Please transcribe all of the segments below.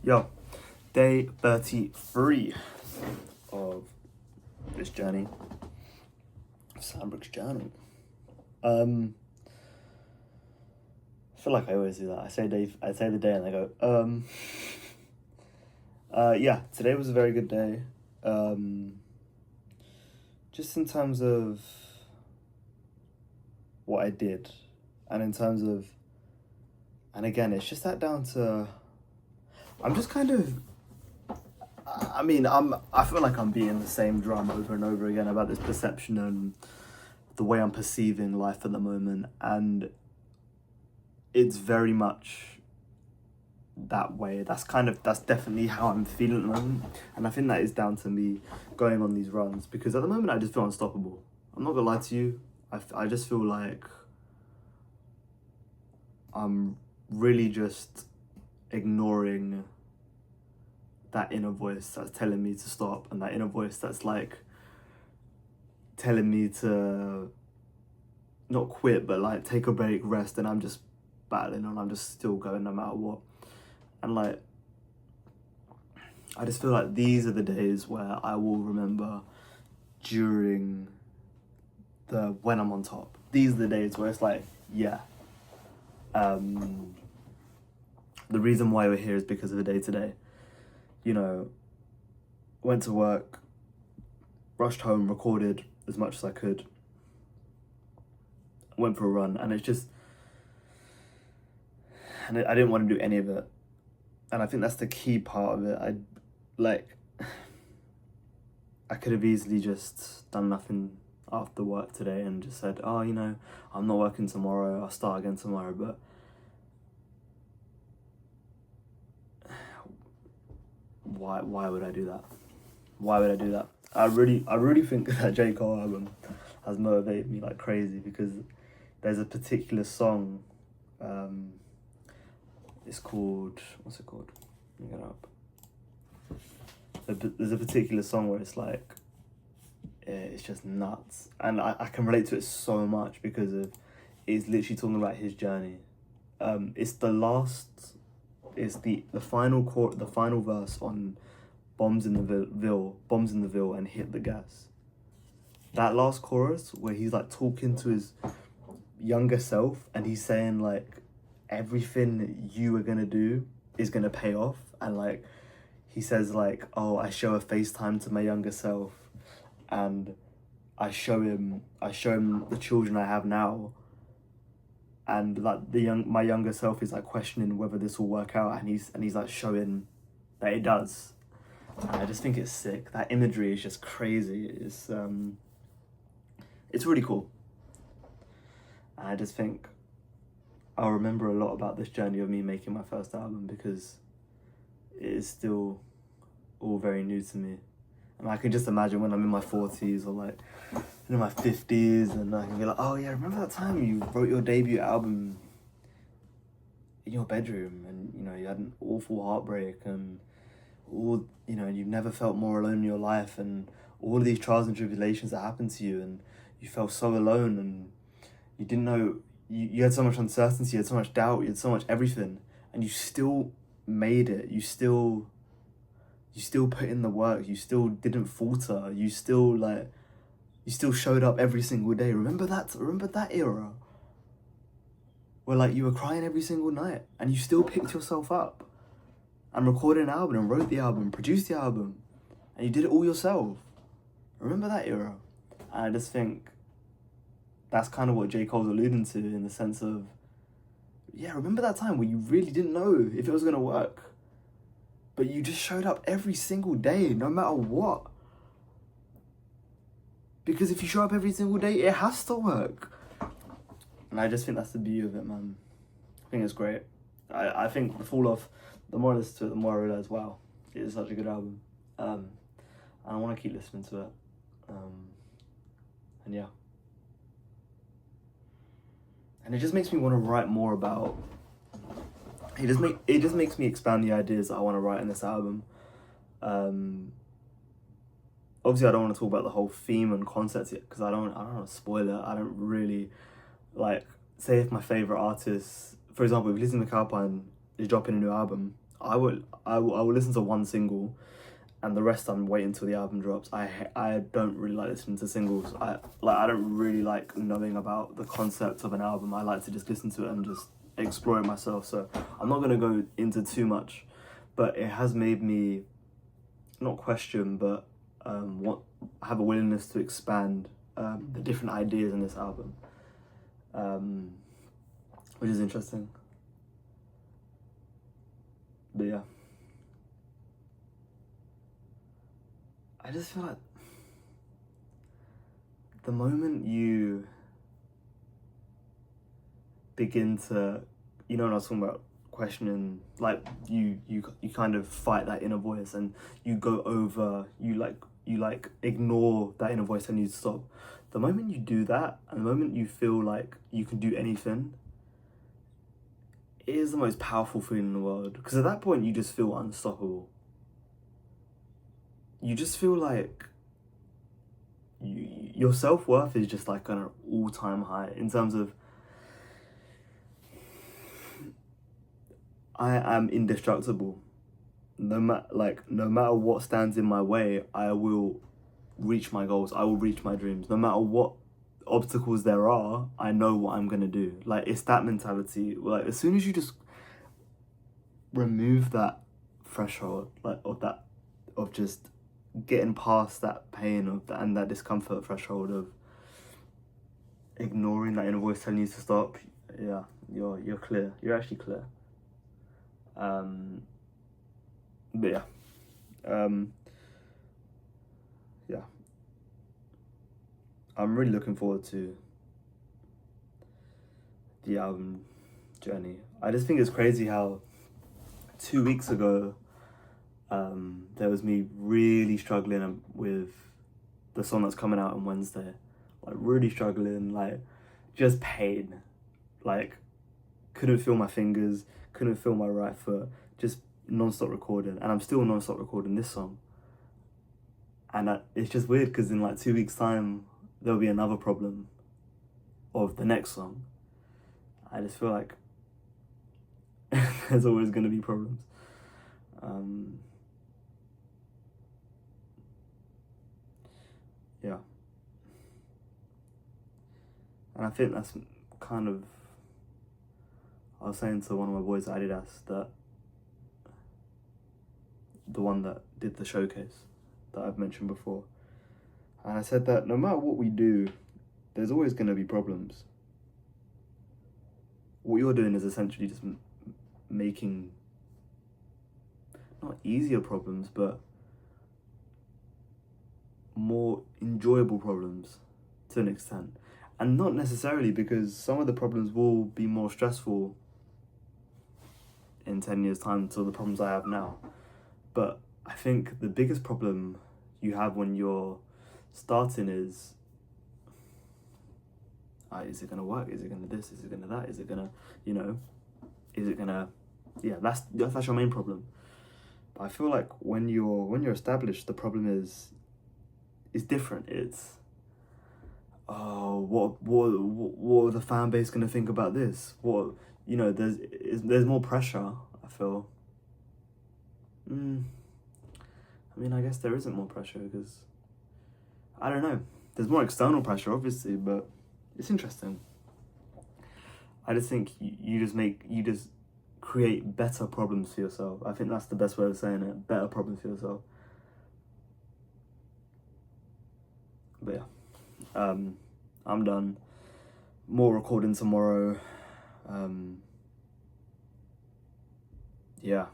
Yo, day 33 of this journey of Sandbrook's journal. I feel like I always do that. I say the day and I go, yeah, today was a very good day. Just in terms of what I did, and in terms of, and again, it's just that down to, I'm just kind of, I feel like I'm beating the same drum over and over again about this perception and the way I'm perceiving life at the moment, and it's very much that way. That's definitely how I'm feeling at the moment, and I think that is down to me going on these runs, because at the moment I just feel unstoppable. I'm not gonna lie to you, I just feel like I'm really just ignoring that inner voice that's telling me to stop, and that inner voice that's like telling me to not quit, but like take a break, rest, and I'm just battling on. I'm just still going no matter what. And like, I just feel like these are the days where I will remember during when I'm on top. These are the days where it's like, yeah. The reason why we're here is because of the day today. You know, went to work, rushed home, recorded as much as I could, went for a run, and it's just, and I didn't want to do any of it. And I think that's the key part of it. I could have easily just done nothing after work today and just said, oh, you know, I'm not working tomorrow, I'll start again tomorrow. But why would I do that? Why would I do that? I really think that J. Cole album has motivated me like crazy, because there's a particular song, it's called, what's it called? Let me get it up. There's a particular song where it's like, it's just nuts. And I can relate to it so much because it's literally talking about his journey. It's the final verse on Bombs in the Ville and Hit the Gas. That last chorus where he's like talking to his younger self and he's saying like everything you are gonna do is gonna pay off, and like he says like, oh, I show a FaceTime to my younger self and I show him the children I have now, and like my younger self is like questioning whether this will work out, and he's like showing that it does. And I just think it's sick. That imagery is just crazy. It's really cool. And I just think I'll remember a lot about this journey of me making my first album, because it is still all very new to me. And I can just imagine when I'm in my 40s or like in my 50s, and I can be like, oh yeah, remember that time you wrote your debut album in your bedroom, and you know, you had an awful heartbreak, and all, you know, you've never felt more alone in your life, and all of these trials and tribulations that happened to you, and you felt so alone, and you didn't know, you had so much uncertainty, you had so much doubt, you had so much everything, and you still made it. You still put in the work, you still didn't falter, you still showed up every single day. Remember that era where like you were crying every single night and you still picked yourself up and recorded an album and wrote the album, produced the album, and you did it all yourself. Remember that era? And I just think that's kind of what J. Cole's alluding to, in the sense of, yeah, remember that time where you really didn't know if it was gonna work, but you just showed up every single day, no matter what. Because if you show up every single day, it has to work. And I just think that's the beauty of it, man. I think it's great. I think the more I listen to it, the more I realise, wow, it is such a good album. And I want to keep listening to it. And yeah. And it just makes me want to write more about, it just makes me expand the ideas that I want to write in this album. Obviously I don't want to talk about the whole theme and concept yet, because I don't want to spoil it. I don't really, like, say if my favourite artist, for example, if Lizzie McAlpine is dropping a new album, I will listen to one single, and the rest I'm waiting until the album drops. I don't really like listening to singles. I don't really like knowing about the concept of an album. I like to just listen to it and just explore it myself. So I'm not gonna go into too much, but it has made me not question, but have a willingness to expand the different ideas in this album, which is interesting. But yeah, I just feel like the moment you begin to, when I was talking about questioning, like you kind of fight that inner voice, and you go over, you ignore that inner voice and you stop. The moment you do that, and the moment you feel like you can do anything, it is the most powerful feeling in the world. Because at that point, you just feel unstoppable. You just feel like your self-worth is just like an all-time high in terms of, I am indestructible. No matter what stands in my way, I will reach my goals. I will reach my dreams. No matter what obstacles there are, I know what I'm gonna do. Like, it's that mentality. Like, as soon as you just remove that threshold, like of just getting past that pain and that discomfort threshold of ignoring that inner voice telling you to stop, yeah, you're clear. You're actually clear. But yeah, yeah, I'm really looking forward to the album journey. I just think it's crazy how 2 weeks ago, there was me really struggling with the song that's coming out on Wednesday, like really struggling, like just pain, like couldn't feel my fingers, couldn't feel my right foot, just non-stop recording, and I'm still non-stop recording this song. And it's just weird because in like 2 weeks time there'll be another problem of the next song. I just feel like there's always going to be problems. Yeah, and I think that's kind of, I was saying to one of my boys at Adidas, that the one that did the showcase that I've mentioned before, and I said that no matter what we do, there's always going to be problems. What you're doing is essentially just making not easier problems, but more enjoyable problems to an extent. And not necessarily, because some of the problems will be more stressful in 10 years' time to the problems I have now. But I think the biggest problem you have when you're starting is it gonna work? Is it gonna this? Is it gonna that? Is it gonna, is it gonna, yeah, that's your main problem. But I feel like when you're established, the problem is different. It's, oh, what are the fan base gonna think about this? What, there's more pressure, I feel. I mean, I guess there isn't more pressure because, I don't know. There's more external pressure, obviously, but it's interesting. I just think you just create better problems for yourself. I think that's the best way of saying it. Better problems for yourself. But yeah, I'm done. More recording tomorrow. Yeah,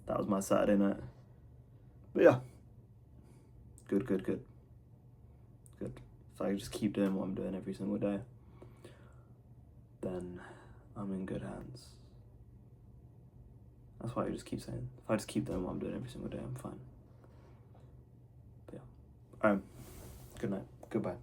that was my Saturday night. But yeah, good. If I just keep doing what I'm doing every single day, then I'm in good hands. That's why I just keep saying, if I just keep doing what I'm doing every single day, I'm fine. But yeah. Alright, good night. Goodbye.